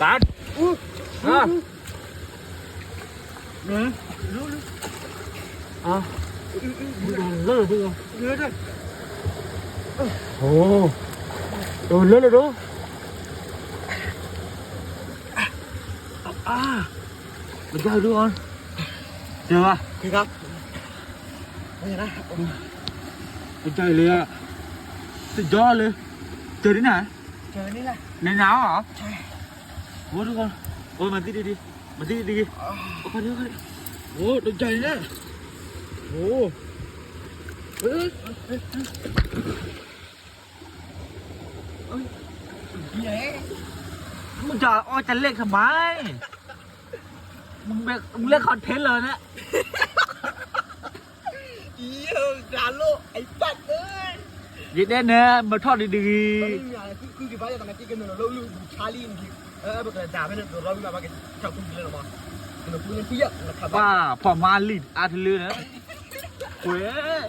ตัดอ่ะเนี่ยรู้อ่ะเลิกดิ เยอะด้วย โอ้โดนเลิกเลยดูมันยากด้วยก่อนเจอป่ะ พี่ครับไม่นะ เป็นใจเลยอ่ะสุดยอดเลยเจอที่ไหน เจอนี่แหละ ในน้ำเหรอ ใช่ โอ้ทุกคนโอ้ยมันดีมันดีโอ้คันนี้โอ้เป็นใจเนี่ยโอ้เฮ้ย เย้ มึงจะเล่นทำไมมึงเล่นคอนเทนต์เลยนะ เยี่ยกาโลไอ้สัตว์เอ้ย ยินดีนะมาทอดดี ตอนนี้มีอะไรคือกี่บ้านจะทำงานที่กันเราลูกชาลีนที่แบบด่าไม่ได้เราไม่มาบ้านกันชอบพูดเลยหรอมั้งเราพูดกันเพี้ยนะครับ ๆว่าพอมาลิดอาร์เทลือนะเว้ย